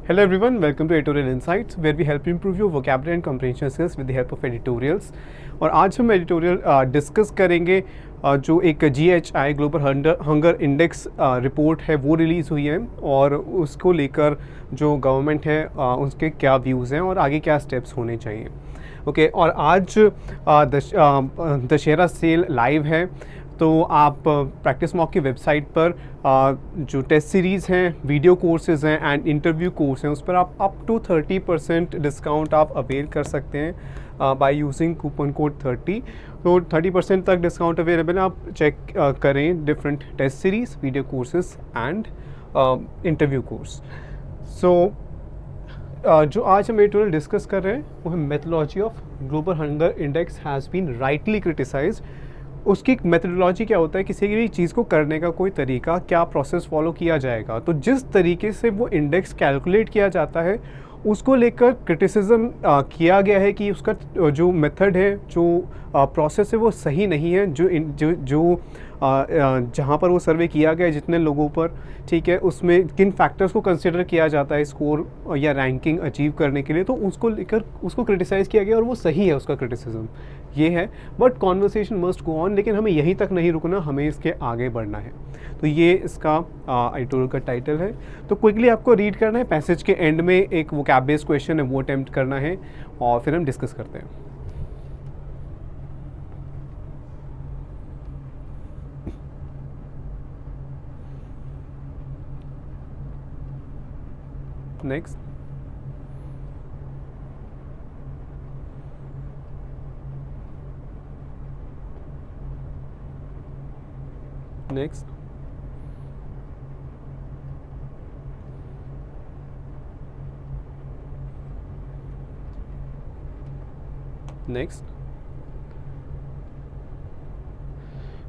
Hello everyone, welcome to Editorial Insights where we help you improve your vocabulary and comprehension skills with the help of editorials। और आज हम editorial discuss करेंगे जो एक GHI global hunger index report है वो release हुई है और उसको लेकर जो गवर्नमेंट है उसके क्या व्यूज़ हैं और आगे क्या स्टेप्स होने चाहिए। ओके और आज दशहरा सेल लाइव है, तो आप प्रैक्टिस मॉक की वेबसाइट पर जो टेस्ट सीरीज़ हैं, वीडियो कोर्सेज़ हैं एंड इंटरव्यू कोर्स हैं, उस पर आप अप टू 30% डिस्काउंट आप अवेल कर सकते हैं बाय यूजिंग कूपन कोड 30। तो 30% तक डिस्काउंट अवेलेबल है। आप चेक करें different test series, video courses and interview course. So जो आज हम एडिटोरियल डिस्कस कर रहे हैं वो है methodology of global hunger index has been rightly criticised. उसकी मेथोडोलॉजी क्या होता है, किसी भी चीज़ को करने का कोई तरीका, क्या प्रोसेस फॉलो किया जाएगा। तो जिस तरीके से वो इंडेक्स कैलकुलेट किया जाता है उसको लेकर क्रिटिसिज्म किया गया है कि उसका जो मेथड है, जो प्रोसेस है वो सही नहीं है। जो जहाँ पर वो सर्वे किया गया है जितने लोगों पर, ठीक है, उसमें किन फैक्टर्स को कंसिडर किया जाता है स्कोर या रैंकिंग अचीव करने के लिए, तो उसको लेकर उसको क्रिटिसाइज़ किया गया और वो सही है, उसका क्रिटिसिज्म ये है। But conversation must go on, लेकिन हमें यहीं तक नहीं रुकना, हमें इसके आगे बढ़ना है। तो ये इसका एडिटोरियल का टाइटल है। तो क्विकली आपको रीड करना है, पैसेज के एंड में एक वोकैब बेस्ड क्वेश्चन है वो अटेम्प्ट करना है और फिर हम डिस्कस करते हैं। Next next next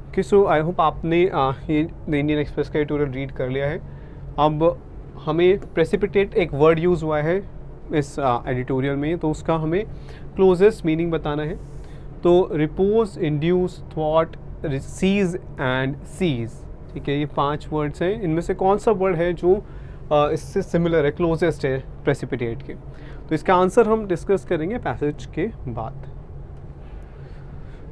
okay, so I hope आपने ये द इंडियन एक्सप्रेस का एडिटोरियल रीड कर लिया है। अब हमें प्रेसिपिटेट एक वर्ड यूज़ हुआ है इस एडिटोरियल में, तो उसका हमें क्लोजेस्ट मीनिंग बताना है। तो repose, induce, thought, cease and cease, ठीक है, ये 5 वर्ड्स हैं। इनमें से कौन सा वर्ड है जो इससे सिमिलर है, क्लोजेस्ट है प्रेसिपिटेट के। तो इसका आंसर हम डिस्कस करेंगे पैसेज के बाद।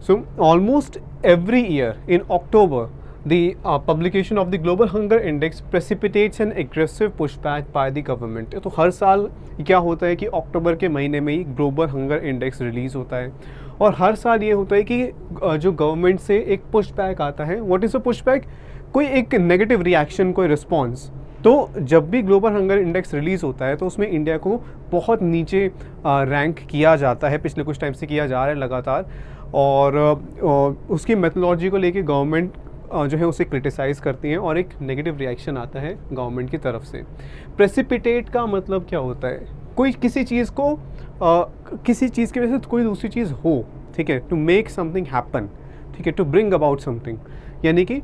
So almost every year in October the publication of the global hunger index precipitates an aggressive pushback by the government। तो हर साल क्या होता है कि अक्टूबर के महीने में ही ग्लोबल हंगर इंडेक्स रिलीज़ होता है और हर साल ये होता है कि जो गवर्नमेंट से एक पुशबैक आता है। What is a pushback? कोई एक नेगेटिव रिएक्शन, कोई रिस्पॉन्स। तो जब भी ग्लोबल हंगर इंडेक्स रिलीज़ होता है तो उसमें इंडिया को बहुत नीचे रैंक किया जाता है, पिछले कुछ टाइम से किया जा रहा है लगातार। और उसकी मेथोडोलॉजी को लेके गवर्नमेंट जो है उसे क्रिटिसाइज़ करती हैं और एक नेगेटिव रिएक्शन आता है गवर्नमेंट की तरफ से। प्रेसिपिटेट का मतलब क्या होता है? कोई किसी चीज़ को किसी चीज़ की वजह से कोई दूसरी चीज़ हो, ठीक है, टू मेक समथिंग हैपन, ठीक है, टू ब्रिंग अबाउट समथिंग। यानी कि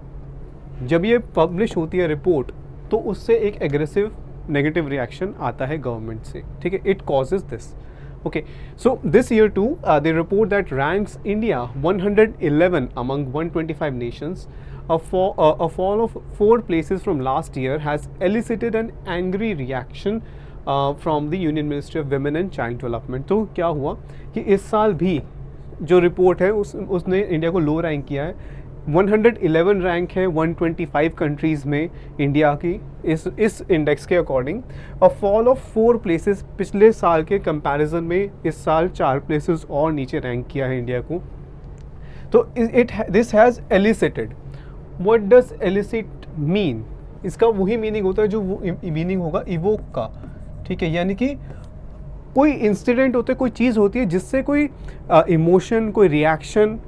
जब ये पब्लिश होती है रिपोर्ट तो उससे एक एग्रेसिव नेगेटिव रिएक्शन आता है गवर्नमेंट से, ठीक है, it causes this. Okay, so this year too, they report that ranks India 111 among 125 nations. A fall of 4 places from last year has elicited an angry reaction from the Union Ministry of Women and Child Development। तो क्या हुआ कि इस साल भी जो report है उसने इंडिया को लो रैंक किया है। 111 रैंक है 125 कंट्रीज़ में इंडिया की इस इंडेक्स के according. A fall of 4 places, पिछले साल के कंपैरिजन में इस साल 4 प्लेसेस और नीचे रैंक किया है इंडिया को। तो this has elicited. What does elicit mean? इसका वही मीनिंग होता है जो मीनिंग होगा इवोक का, ठीक है, यानी कि कोई इंसिडेंट होता है, कोई चीज़ होती है जिससे कोई इमोशन, कोई रिएक्शन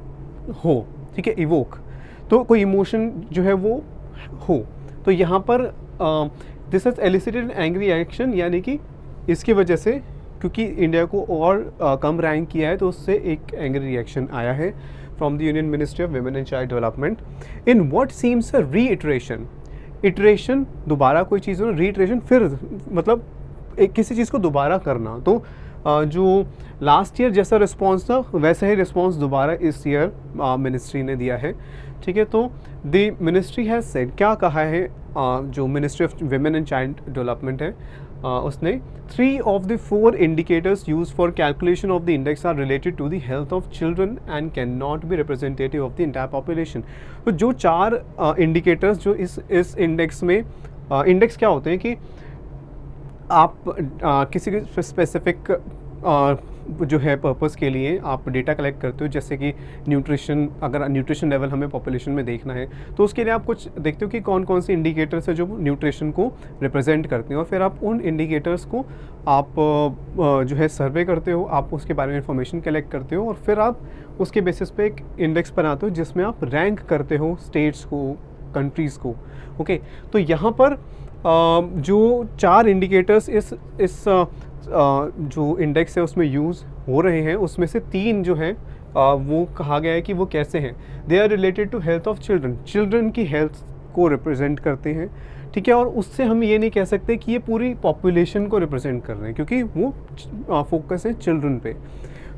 हो, ठीक है, इवोक। तो कोई इमोशन जो है वो हो, तो यहाँ पर दिस हैज़ एलिसिटेड एंग्री रिएक्शन, यानी कि इसकी वजह से, क्योंकि इंडिया को और कम रैंक किया है तो उससे एक एंग्री रिएक्शन आया है from the union ministry of women and child development in what seems a reiteration. Iteration, दोबारा कोई चीज़ हो, रीइटरेशन फिर मतलब किसी चीज़ को दोबारा करना। तो जो लास्ट ईयर जैसा रिस्पॉन्स था वैसा ही रिस्पॉन्स दोबारा इस ईयर मिनिस्ट्री ने दिया है। ठीक है, तो द मिनिस्ट्री हैज़ सेड, क्या कहा है जो ministry of women and child development है, उसने 3 of the 4 indicators use for calculation of the index are related to the health of children and can not be representative of the entire population. तो जो 4 indicators जो इस index में, index क्या होते हैं कि आप किसी स्पेसिफिक जो है पर्पस के लिए आप डेटा कलेक्ट करते हो, जैसे कि न्यूट्रिशन, अगर न्यूट्रिशन लेवल हमें पॉपुलेशन में देखना है तो उसके लिए आप कुछ देखते हो कि कौन कौन से इंडिकेटर्स है जो न्यूट्रिशन को रिप्रेजेंट करते हैं, और फिर आप उन इंडिकेटर्स को आप जो है सर्वे करते हो, आप उसके बारे में इंफॉर्मेशन कलेक्ट करते हो और फिर आप उसके बेसिस पे एक इंडेक्स बनाते हो जिसमें आप रैंक करते हो स्टेट्स को, कंट्रीज़ को। ओके, तो यहाँ पर जो 4 इंडिकेटर्स इस जो इंडेक्स है उसमें यूज़ हो रहे हैं, उसमें से 3 जो हैं वो कहा गया है कि वो कैसे हैं, they are related to health of children, children की हेल्थ को रिप्रेजेंट करते हैं। ठीक है, और उससे हम ये नहीं कह सकते कि ये पूरी पॉपुलेशन को रिप्रेजेंट कर रहे हैं क्योंकि वो फोकस है चिल्ड्रन पे।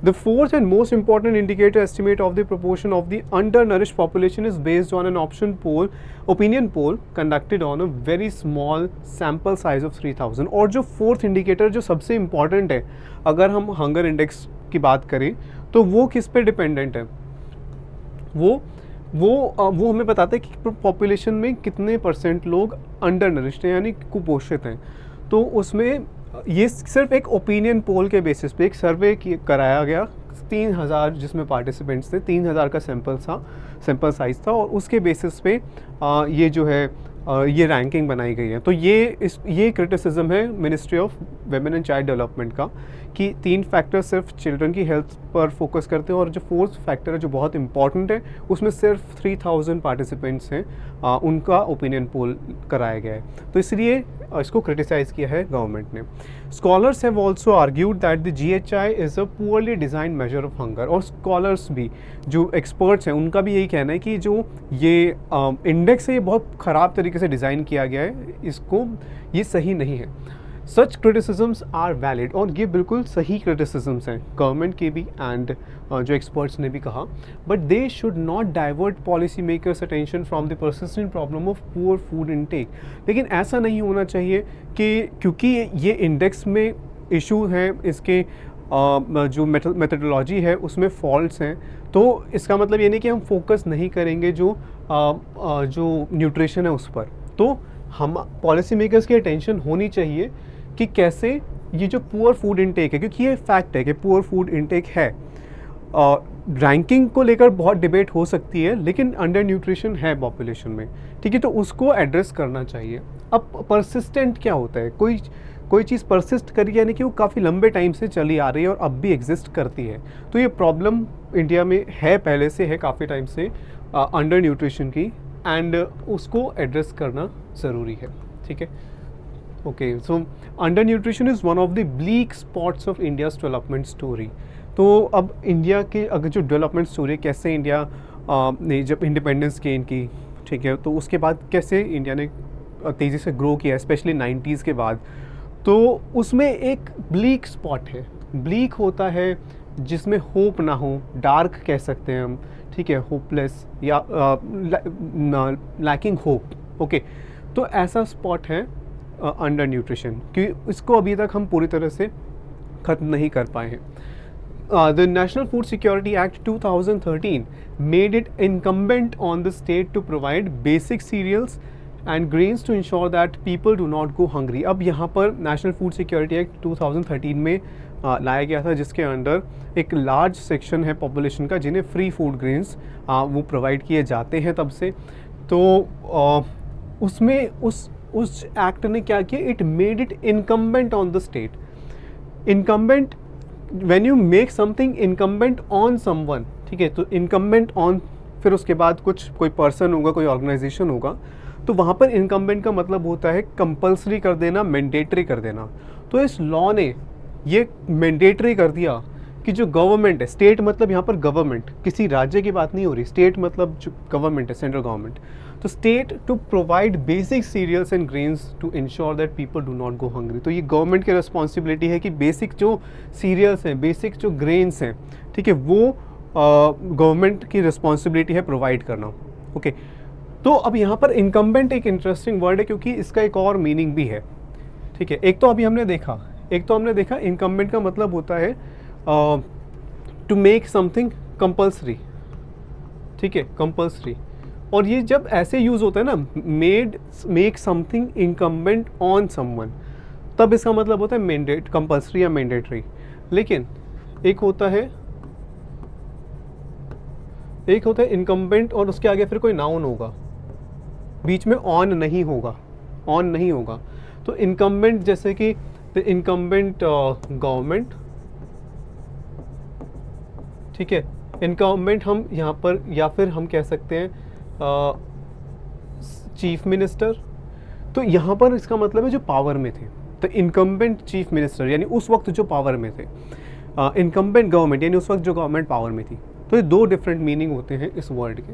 The fourth and most important indicator estimate of the proportion of the undernourished population is based on an opinion poll conducted on a very small sample size of 3000। और जो fourth indicator जो सबसे important है अगर हम hunger index की बात करें तो वो किस पे डिपेंडेंट है, वो हमें बताता है कि पॉपुलेशन में कितने % लोग अंडर नरिश्ड हैं यानी कुपोषित हैं। तो उसमें ये सिर्फ एक ओपिनियन पोल के बेसिस पे एक सर्वे कराया गया 3000 जिसमें पार्टिसिपेंट्स थे, 3000 का सैंपल साइज़ था और उसके बेसिस पे ये जो है ये रैंकिंग बनाई गई है। तो ये क्रिटिसिज्म है ministry of women and child development का कि 3 फैक्टर सिर्फ चिल्ड्रन की हेल्थ पर फोकस करते हैं और जो 4th फैक्टर है जो बहुत इंपॉर्टेंट है उसमें सिर्फ 3000 पार्टिसिपेंट्स हैं, उनका ओपिनियन पोल कराया गया है। तो इसलिए इसको क्रिटिसाइज़ किया है गवर्नमेंट ने। Scholars have also argued that the GHI is a poorly design measure of hunger, और स्कॉलर्स भी जो एक्सपर्ट्स हैं उनका भी यही कहना है कि जो ये इंडेक्स है ये बहुत ख़राब तरीके से डिज़ाइन किया गया है, ये सही नहीं है। सच क्रिटिसिजम्स आर वैलिड, और ये बिल्कुल सही क्रिटिसिजम्स हैं गवर्नमेंट के भी एंड जो एक्सपर्ट्स ने भी कहा, but they should not divert policy makers attention from the persistent problem of poor food intake. लेकिन ऐसा नहीं होना चाहिए कि क्योंकि ये इंडेक्स में इशू है, इसके जो मेथडोलॉजी है उसमें फॉल्ट्स हैं, तो इसका मतलब ये नहीं कि हम फोकस नहीं करेंगे जो न्यूट्रिशन है उस पर। तो हम पॉलिसी मेकर्स की अटेंशन होनी चाहिए कि कैसे ये जो पुअर फूड इनटेक है, क्योंकि ये फैक्ट है कि पुअर फूड इनटेक है, रैंकिंग को लेकर बहुत डिबेट हो सकती है लेकिन अंडर न्यूट्रिशन है पॉपुलेशन में। ठीक है, तो उसको एड्रेस करना चाहिए। अब परसिस्टेंट क्या होता है, कोई चीज़ परसिस्ट करी यानी कि वो काफ़ी लंबे टाइम से चली आ रही है और अब भी एग्जिस्ट करती है। तो ये प्रॉब्लम इंडिया में है, पहले से है काफ़ी टाइम से अंडर न्यूट्रिशन की, एंड उसको एड्रेस करना ज़रूरी है। ठीक है, okay, so under nutrition is one of the bleak spots of India's development story. तो अब इंडिया के अगर जो डेवलपमेंट स्टोरी कैसे इंडिया ने जब इंडिपेंडेंस गेन की, ठीक है, तो उसके बाद कैसे इंडिया ने तेज़ी से ग्रो किया, स्पेशली 90s के बाद, तो उसमें एक ब्लीक स्पॉट है। ब्लीक होता है जिसमें होप ना हो, डार्क कह सकते हैं हम, ठीक है, होपलेस या लैकिंग होप। ओके, तो ऐसा स्पॉट है अंडर न्यूट्रिशन, क्योंकि इसको अभी तक हम पूरी तरह से ख़त्म नहीं कर पाए हैं। The National Food Security Act 2013 made it incumbent on the state to provide basic cereals and grains to ensure that people do not go hungry। अब यहाँ पर National Food Security Act 2013 में लाया गया था जिसके अंडर एक लार्ज सेक्शन है पॉपुलेशन का जिन्हें फ्री फूड ग्रेन्स वो प्रोवाइड किए जाते हैं तब से। तो उसमें उस एक्ट ने क्या किया, it made it incumbent on the state. Incumbent, when you make something incumbent on someone, ठीक है, तो इनकम्बेंट ऑन, फिर उसके बाद कोई पर्सन होगा, कोई ऑर्गेनाइजेशन होगा, तो वहाँ पर इनकम्बेंट का मतलब होता है कंपल्सरी कर देना, मैंडेटरी कर देना। तो इस लॉ ने ये मैंडेटरी कर दिया कि जो गवर्नमेंट है, स्टेट मतलब यहाँ पर गवर्नमेंट, किसी राज्य की बात नहीं हो रही, स्टेट मतलब जो गवर्नमेंट है, सेंट्रल गवर्नमेंट, तो state to provide basic cereals and grains to ensure that people do not go hungry. तो ये गवर्नमेंट की रिस्पॉन्सिबिलिटी है कि बेसिक जो सीरियल्स हैं, बेसिक जो ग्रेन्स हैं, ठीक है, वो गवर्नमेंट की रिस्पॉन्सिबिलिटी है प्रोवाइड करना। ओके, तो अब यहाँ पर इनकम्बेंट एक इंटरेस्टिंग वर्ड है क्योंकि इसका एक और मीनिंग भी है, ठीक है। एक तो हमने देखा इनकम्बेंट का मतलब होता है टू मेक समथिंग कंपल्सरी, ठीक है, कंपल्सरी। और ये जब ऐसे यूज़ होता है ना, make something incumbent on someone, तब इसका मतलब होता है मैंडेट, कंपल्सरी या मैंडेटरी। लेकिन एक होता है इनकम्बेंट और उसके आगे फिर कोई नाउन होगा, बीच में ऑन नहीं होगा। तो इनकम्बेंट जैसे कि द इनकम्बेंट गवर्नमेंट, ठीक है, इनकम्बेंट हम यहाँ पर, या फिर हम कह सकते हैं चीफ मिनिस्टर। तो यहाँ पर इसका मतलब है जो पावर में थे, तो इनकम्बेंट चीफ मिनिस्टर यानी उस वक्त जो पावर में थे, इनकम्बेंट गवर्नमेंट यानी उस वक्त जो गवर्नमेंट पावर में थी। तो ये दो डिफरेंट मीनिंग होते हैं इस वर्ड के,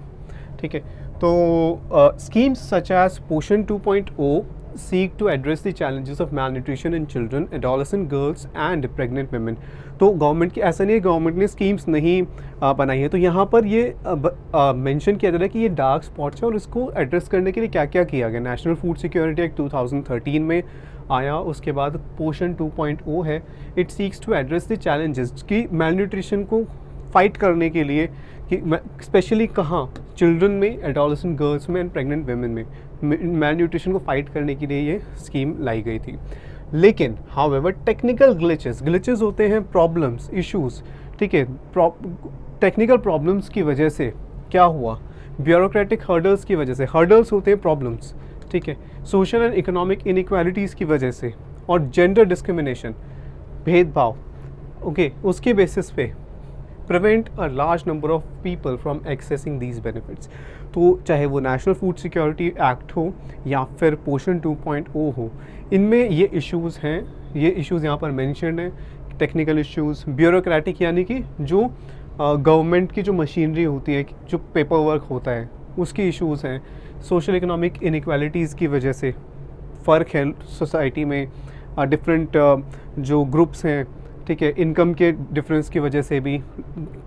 ठीक है। तो स्कीम्स सच एज पोषण 2.0 seek to address the challenges of malnutrition in children, adolescent girls and pregnant women। तो गवर्नमेंट की ऐसा नहीं है गवर्नमेंट ने स्कीम्स नहीं बनाई है। तो यहाँ पर ये मेंशन किया जा रहा है कि ये डार्क स्पॉट्स है और इसको एड्रेस करने के लिए क्या क्या किया गया। नेशनल फूड सिक्योरिटी एक्ट 2013 में आया, उसके बाद पोषण 2.0 है। It seeks to address the challenges कि मेलन्यूट्रिशन को फाइट करने के लिए, कि स्पेशली कहाँ, चिल्ड्रन में, एडोलेसेंट गर्ल्स में एंड प्रेग्नेंट वेमेन में मेलन्यूट्रिशन को फाइट करने के लिए ये स्कीम लाई गई थी। लेकिन हाउएवर टेक्निकल ग्लिचेस होते हैं, प्रॉब्लम्स, इश्यूज, ठीक है, टेक्निकल प्रॉब्लम्स की वजह से क्या हुआ, ब्यूरोक्रेटिक हर्डल्स की वजह से, हर्डल्स होते हैं प्रॉब्लम्स, ठीक है, सोशल एंड इकोनॉमिक इनइक्वालिटीज़ की वजह से, और जेंडर डिस्क्रिमिनेशन, भेदभाव, ओके, उसके बेसिस पे prevent a large number of people from accessing these benefits। तो चाहे वो नेशनल फूड सिक्योरिटी एक्ट हो या फिर पोषण 2.0 हो, इनमें ये इश्यूज़ हैं, ये इश्यूज़ यहाँ पर मेंशन्ड हैं। टेक्निकल इश्यूज़, ब्यूरोक्रेटिक यानी कि जो गवर्नमेंट की जो मशीनरी होती है, जो पेपर वर्क होता है, उसकी इश्यूज़ हैं। सोशल इकोनॉमिक इनइक्वालिटीज़ की वजह से फ़र्क है सोसाइटी में, डिफरेंट जो ग्रुप्स हैं, ठीक है, इनकम के डिफरेंस की वजह से भी।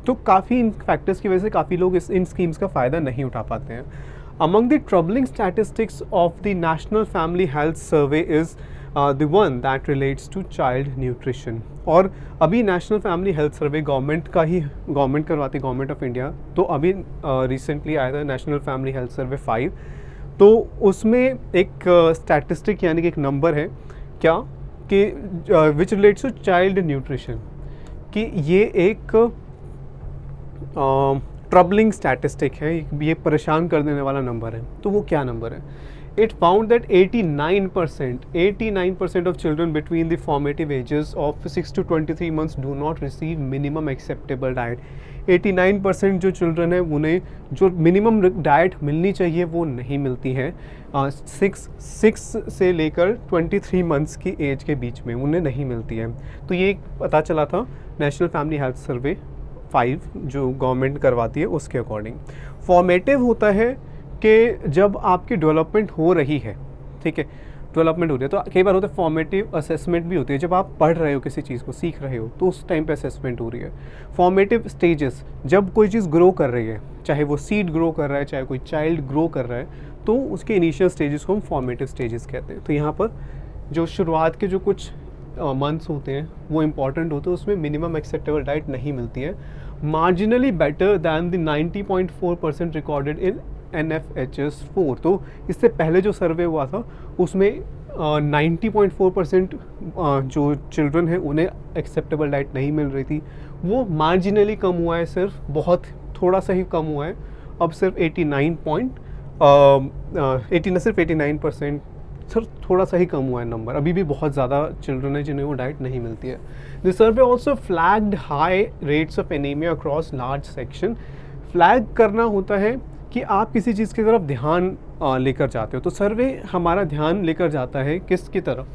तो काफ़ी इन फैक्टर्स की वजह से काफ़ी लोग इन स्कीम्स का फ़ायदा नहीं उठा पाते हैं। Among the troubling statistics of the national family health survey is the one that relates to child nutrition. और अभी national family health survey government करवाती, गवर्नमेंट ऑफ इंडिया। तो अभी रिसेंटली आया था नेशनल फैमिली हेल्थ सर्वे 5। तो उसमें एक स्टैटिस्टिक यानी कि एक नंबर है क्या कि which relates to child nutrition, कि ये एक ट्रबलिंग स्टैटिस्टिक है, ये परेशान कर देने वाला नंबर है। तो वो क्या नंबर है? It found that 89% of children between the formative ages of 6 to 23 months do not receive minimum acceptable diet. 89% जो चिल्ड्रन है उन्हें जो मिनिमम डाइट मिलनी चाहिए वो नहीं मिलती है। 6 से लेकर 23 मंथ्स की एज के बीच में उन्हें नहीं मिलती है। तो ये पता चला था नेशनल फैमिली हेल्थ सर्वे 5 जो गवर्नमेंट करवाती है उसके अकॉर्डिंग। फॉर्मेटिव होता है कि जब आपकी डेवलपमेंट हो रही है, ठीक है, डेवलपमेंट हो रही है। तो कई बार होता है फॉर्मेटिव असेसमेंट भी होती है, जब आप पढ़ रहे हो, किसी चीज़ को सीख रहे हो, तो उस टाइम पे असेसमेंट हो रही है। फॉर्मेटिव स्टेजेस, जब कोई चीज़ ग्रो कर रही है, चाहे वो सीड ग्रो कर रहा है, चाहे कोई चाइल्ड ग्रो कर रहा है, तो उसके इनिशियल स्टेजेस को हम फॉर्मेटिव स्टेजेस कहते हैं। तो यहाँ पर जो शुरुआत के जो कुछ मंथ्स होते हैं वो इंपॉर्टेंट होते हैं, उसमें मिनिमम एक्सेप्टेबल डाइट नहीं मिलती है। Marginally better than the 90.4% recorded in NFHS 4। तो इससे पहले जो सर्वे हुआ था उसमें 90.4% जो चिल्ड्रन हैं उन्हें एक्सेप्टेबल डाइट नहीं मिल रही थी। वो मार्जिनली कम हुआ है, सिर्फ बहुत थोड़ा सा ही कम हुआ है। अब सिर्फ 89%, सिर्फ थोड़ा सा ही कम हुआ है नंबर। अभी भी बहुत ज़्यादा चिल्ड्रन है जिन्हें वो डाइट नहीं मिलती है। The survey also flagged high rates of anaemia across large section. Flag करना होता है कि आप किसी चीज़ की तरफ ध्यान लेकर जाते हो। तो सर्वे हमारा ध्यान लेकर जाता है किसकी तरफ?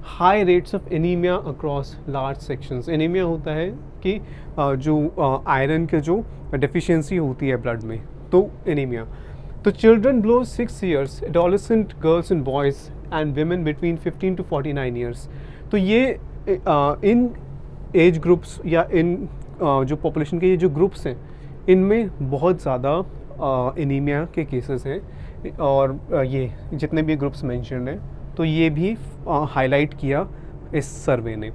High rates of anaemia across large sections. Anaemia होता है कि जो आयरन के जो डेफिशिएंसी होती है ब्लड में, तो एनीमिया। तो children below 6 years, adolescent girls and boys and women between 15 to 49 years, तो ये इन एज ग्रुप्स या इन जो पॉपुलेशन के ये जो ग्रुप्स हैं, इनमें बहुत ज़्यादा एनीमिया के केसेस हैं। और ये जितने भी ग्रुप्स मेंशन्ड हैं, तो ये भी हाईलाइट किया इस सर्वे ने।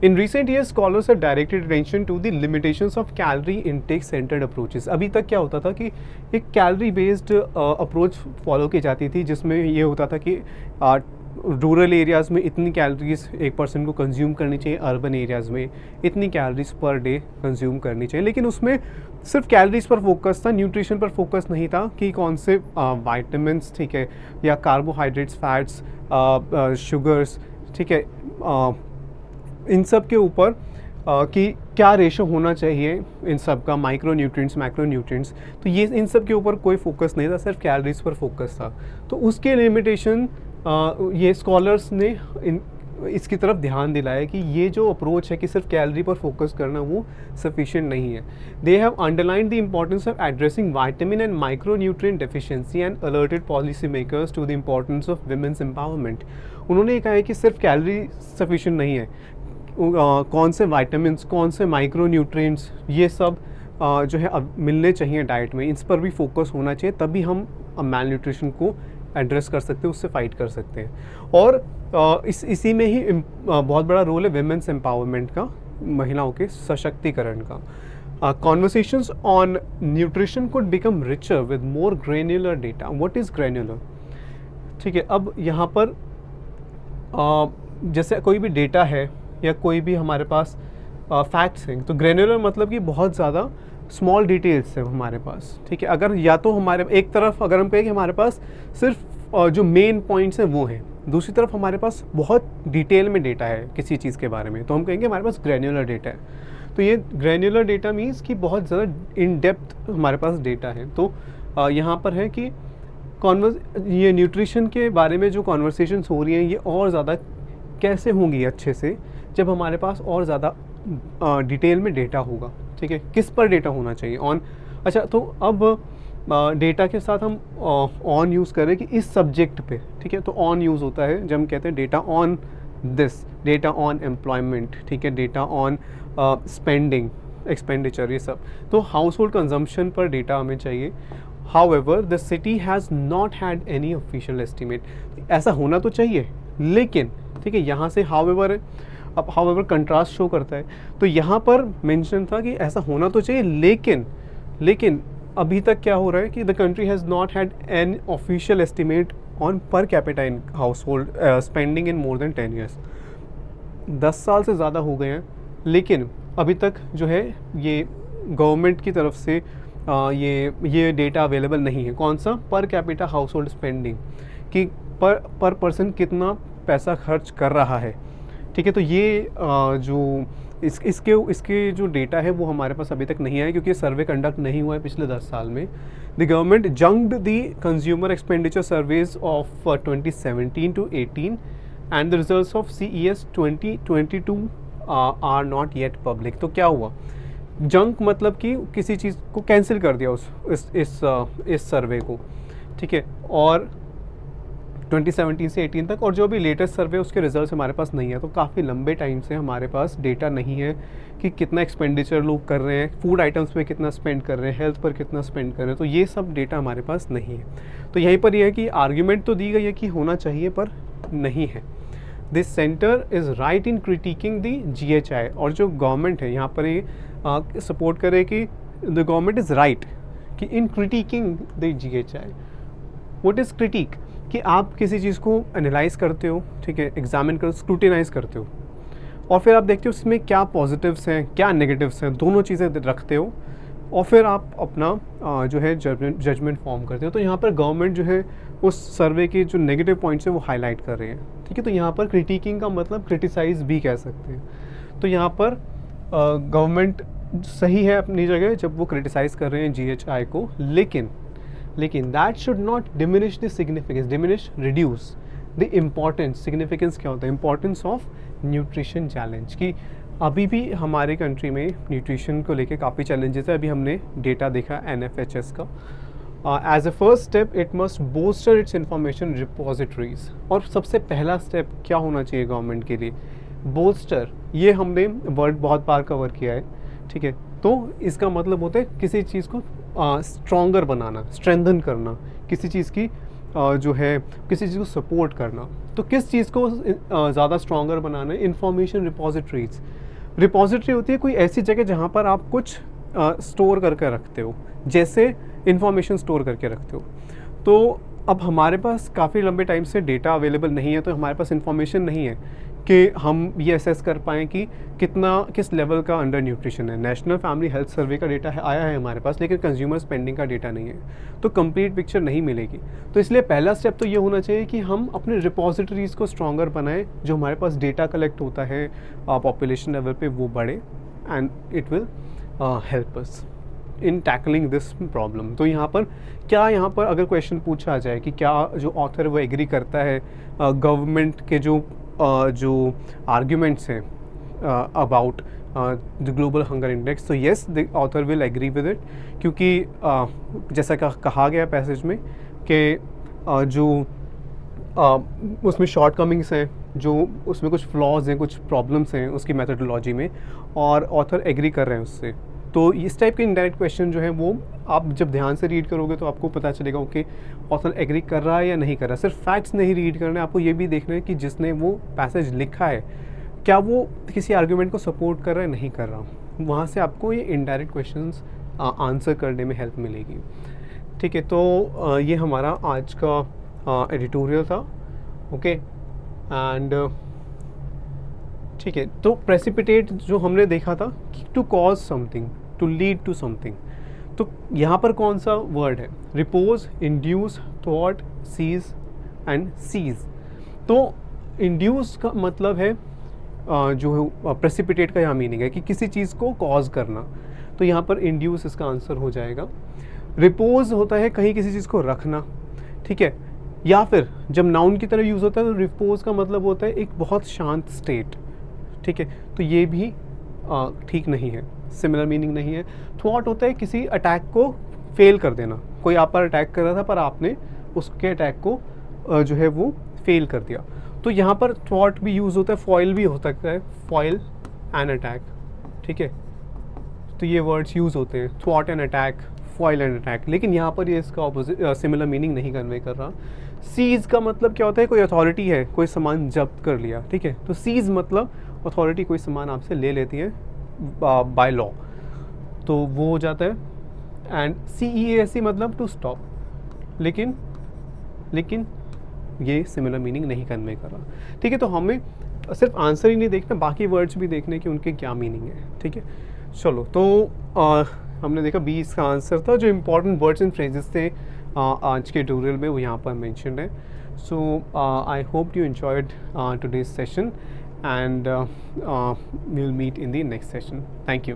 In recent years scholars have directed attention to the limitations of calorie intake centred approaches. अभी तक क्या होता था कि एक कैलोरी बेस्ड अप्रोच फॉलो की जाती थी, जिसमें ये होता था कि रूरल एरियाज़ में इतनी कैलोरीज एक पर्सन को कंज्यूम करनी चाहिए, अर्बन एरियाज़ में इतनी कैलोरीज पर डे कंज्यूम करनी चाहिए, लेकिन उसमें सिर्फ कैलोरीज पर फोकस था, न्यूट्रिशन पर फोकस नहीं था कि कौन से वाइटामिन्स, ठीक है, या कार्बोहाइड्रेट्स, फैट्स, शुगर्स, ठीक है, इन सब के ऊपर कि क्या रेशो होना चाहिए इन सब का, माइक्रो न्यूट्रिएंट्स, मैक्रो न्यूट्रिएंट्स, तो ये इन सब के ऊपर कोई फोकस नहीं था, सिर्फ कैलोरीज पर फोकस था। तो उसके लिमिटेशन ये स्कॉलर्स ने इसकी तरफ ध्यान दिलाया कि ये जो अप्रोच है कि सिर्फ कैलोरी पर फोकस करना, वो सफिशिएंट नहीं है। They have underlined the importance of addressing vitamin and micro nutrient deficiency and alerted policy makers to the importance of women's empowerment. उन्होंने ये कहा है कि सिर्फ कैलोरी सफिशिएंट नहीं है, कौन से वाइटामिन्स, कौन से माइक्रो न्यूट्रिएंट्स, ये सब जो है अब मिलने चाहिए डाइट में, इस पर भी फोकस होना चाहिए, तभी हम मैल न्यूट्रिशन को एड्रेस कर सकते हैं, उससे फाइट कर सकते हैं। और इसी में ही बहुत बड़ा रोल है विमेंस एम्पावरमेंट का, महिलाओं के सशक्तिकरण का। Conversations on nutrition could become richer with more granular data. What is granular? ठीक है, अब यहाँ पर जैसे कोई भी डेटा है या कोई भी हमारे पास फैक्ट्स हैं, तो ग्रेन्युलर मतलब कि बहुत ज़्यादा स्मॉल डिटेल्स है हमारे पास, ठीक है। अगर या तो हमारे एक तरफ अगर हम कहें कि हमारे पास सिर्फ जो मेन पॉइंट्स हैं वो हैं, दूसरी तरफ हमारे पास बहुत डिटेल में डेटा है किसी चीज़ के बारे में, तो हम कहेंगे हमारे पास ग्रेन्युलर डेटा है। तो ये ग्रेन्युलर डेटा मीन्स कि बहुत ज़्यादा इन डेप्थ हमारे पास डेटा है। तो यहाँ पर है कि ये न्यूट्रिशन के बारे में जो कॉन्वर्सेशंस हो रही हैं, ये और ज़्यादा कैसे होंगी अच्छे से, जब हमारे पास और ज़्यादा डिटेल में डेटा होगा, ठीक है। किस पर डेटा होना चाहिए? ऑन। अच्छा, तो अब डेटा के साथ हम ऑन यूज़ करें कि इस सब्जेक्ट पे, ठीक है। तो ऑन यूज़ होता है जब हम कहते हैं data on this, data on employment, ठीक है, डेटा ऑन स्पेंडिंग, एक्सपेंडिचर, ये सब। तो हाउस होल्ड कंजम्पशन पर डेटा हमें चाहिए। However the city has not had any official estimate. ऐसा होना तो चाहिए, लेकिन ठीक है, यहाँ से हाउएवर है। अब हाउएवर कंट्रास्ट शो करता है, तो यहाँ पर मेंशन था कि ऐसा होना तो चाहिए, लेकिन अभी तक क्या हो रहा है कि the country has not had an official estimate on per capita in house hold spending in more than 10 years. 10 साल से ज़्यादा हो गए हैं, लेकिन अभी तक जो है ये गवर्नमेंट की तरफ से ये डेटा अवेलेबल नहीं है। कौन सा? Per capita house hold spending, कि पर पर्सन कितना पैसा खर्च कर रहा है, ठीक है। तो ये जो इसके जो डेटा है वो हमारे पास अभी तक नहीं आया, क्योंकि सर्वे कंडक्ट नहीं हुआ है पिछले 10 साल में। The government junked the consumer expenditure surveys of 2017 to 18 and the results of CES 2022 are not yet public. तो क्या हुआ? जंक मतलब कि किसी चीज़ को कैंसिल कर दिया इस सर्वे को, ठीक है। और 2017 से 18 तक, और जो भी लेटेस्ट सर्वे उसके रिजल्ट्स हमारे पास नहीं है। तो काफ़ी लंबे टाइम से हमारे पास डेटा नहीं है कि कितना एक्सपेंडिचर लोग कर रहे हैं, फूड आइटम्स पे कितना स्पेंड कर रहे हैं, हेल्थ पर कितना स्पेंड कर रहे हैं। तो ये सब डेटा हमारे पास नहीं है। तो यहीं पर यह है कि आर्ग्यूमेंट तो दी गई है कि होना चाहिए, पर नहीं है। This centre is right in critiquing the GHI। और जो गवर्नमेंट है यहाँ पर ये सपोर्ट करे कि द गवर्नमेंट इज़ राइट कि in criticizing the GHI। What is critic? कि आप किसी चीज़ को एनालाइज करते हो, ठीक है, एग्जामिन कर, स्क्रूटिनाइज करते हो, और फिर आप देखते हो उसमें क्या पॉजिटिव्स हैं, क्या नेगेटिव्स हैं, दोनों चीज़ें रखते हो, और फिर आप अपना जो है जजमेंट फॉर्म करते हो। तो यहाँ पर गवर्नमेंट जो है उस सर्वे के जो नेगेटिव पॉइंट्स हैं वो हाईलाइट कर रहे हैं, ठीक है। तो यहाँ पर क्रिटिकिंग का मतलब क्रिटिसाइज भी कह सकते हैं। तो यहाँ पर गवर्नमेंट सही है अपनी जगह जब वो क्रिटिसाइज़ कर रहे हैं GHI को, लेकिन that should not diminish the significance, reduce the importance. Significance क्या होता है? Importance of nutrition challenge. कि अभी भी हमारे कंट्री में न्यूट्रिशन को लेके काफ़ी चैलेंजेस है। अभी हमने डेटा देखा NFHS का, as a first step it must booster its information repositories. और सबसे पहला स्टेप क्या होना चाहिए गवर्नमेंट के लिए? बोस्टर, ये हमने वर्ड बहुत बार कवर किया है, ठीक है। तो इसका मतलब होता है किसी चीज़ को स्ट्रॉन्गर बनाना, स्ट्रेंथन करना, किसी चीज़ की जो है किसी चीज़ को सपोर्ट करना। तो किस चीज़ को ज़्यादा स्ट्रॉन्गर बनाना है? Information repositories. रिपोजिटरी होती है कोई ऐसी जगह जहाँ पर आप कुछ स्टोर करके रखते हो, जैसे इंफॉर्मेशन स्टोर करके रखते हो। तो अब हमारे पास काफ़ी लंबे टाइम से डेटा अवेलेबल नहीं है, तो हमारे पास इंफॉर्मेशन नहीं है कि हम ये असेस कर पाएँ कि किस लेवल का अंडर न्यूट्रिशन है। नेशनल फैमिली हेल्थ सर्वे का डेटा आया है हमारे पास, लेकिन कंज्यूमर स्पेंडिंग का डेटा नहीं है, तो कंप्लीट पिक्चर नहीं मिलेगी। तो इसलिए पहला स्टेप तो ये होना चाहिए कि हम अपने रिपोजिटरीज़ को स्ट्रॉन्गर बनाएं, जो हमारे पास डेटा कलेक्ट होता है पॉपुलेशन लेवल पे वो बढ़े, and it will help us in tackling this problem. तो यहाँ पर अगर क्वेश्चन पूछा जाए कि क्या जो ऑथर वो एग्री करता है गवर्नमेंट के जो आर्ग्यूमेंट्स हैं about the global hunger index, तो yes the author will agree with it, क्योंकि जैसा कहा गया पैसेज में कि उसमें शॉर्ट कमिंग्स हैं, जो उसमें कुछ फ्लॉज हैं, कुछ प्रॉब्लम्स हैं उसकी मेथडोलॉजी में, और ऑथर एग्री कर रहे हैं उससे। तो इस टाइप के इनडायरेक्ट क्वेश्चन जो है वो आप जब ध्यान से रीड करोगे तो आपको पता चलेगा कि ऑथर एग्री कर रहा है या नहीं कर रहा। सिर्फ फैक्ट्स नहीं रीड करना है, आपको ये भी देखना है कि जिसने वो पैसेज लिखा है क्या वो किसी आर्ग्यूमेंट को सपोर्ट कर रहा है, नहीं कर रहा। वहाँ से आपको ये इनडायरेक्ट क्वेश्चंस आंसर करने में हेल्प मिलेगी, ठीक है। तो ये हमारा आज का एडिटोरियल था, ओके। एंड ठीक है, तो प्रेसिपिटेट जो हमने देखा था कि to cause something, to lead to something, तो यहाँ पर कौन सा वर्ड है? Repose, induce, thought, cease and cease. तो इंड्यूस का मतलब है जो प्रेसिपिटेट का यहाँ मीनिंग है कि किसी चीज़ को कॉज करना, तो यहाँ पर इंड्यूस इसका आंसर हो जाएगा। रिपोज होता है कहीं किसी चीज़ को रखना, ठीक है, या फिर जब नाउन की तरह यूज़ होता है तो रिपोज का मतलब होता है एक बहुत शांत स्टेट, ठीक है, तो ये भी ठीक नहीं है, सिमिलर मीनिंग नहीं है। थॉट होता है किसी अटैक को फेल कर देना, कोई आप पर अटैक कर रहा था पर आपने उसके अटैक को जो है वो फेल कर दिया, तो यहाँ पर थॉट भी यूज़ होता है, फॉइल भी हो सकता है, फॉइल एंड अटैक, ठीक है। तो ये वर्ड्स यूज़ होते हैं, thought and attack, foil and attack, लेकिन यहाँ पर ये इसका ऑपोजिट सिमिलर मीनिंग नहीं कन्वे कर रहा। सीज़ का मतलब क्या होता है? कोई अथॉरिटी है, कोई सामान जब्त कर लिया, ठीक है, तो सीज़ मतलब अथॉरिटी कोई सामान आपसे ले लेती है बाय लॉ, तो वो हो जाता है। एंड CEASE मतलब टू स्टॉप, लेकिन ये सिमिलर मीनिंग नहीं कन्वे कर रहा, ठीक है। तो हमें सिर्फ आंसर ही नहीं देखना, बाकी वर्ड्स भी देखने कि उनके क्या मीनिंग है, ठीक है। चलो, तो हमने देखा 20 का आंसर था। जो इम्पोर्टेंट वर्ड्स एंड फ्रेजेस थे आज के ट्यूटोरियल में वो यहाँ पर मेंशन्ड है। So I hope you enjoyed today's session, and we'll meet in the next session. Thank you.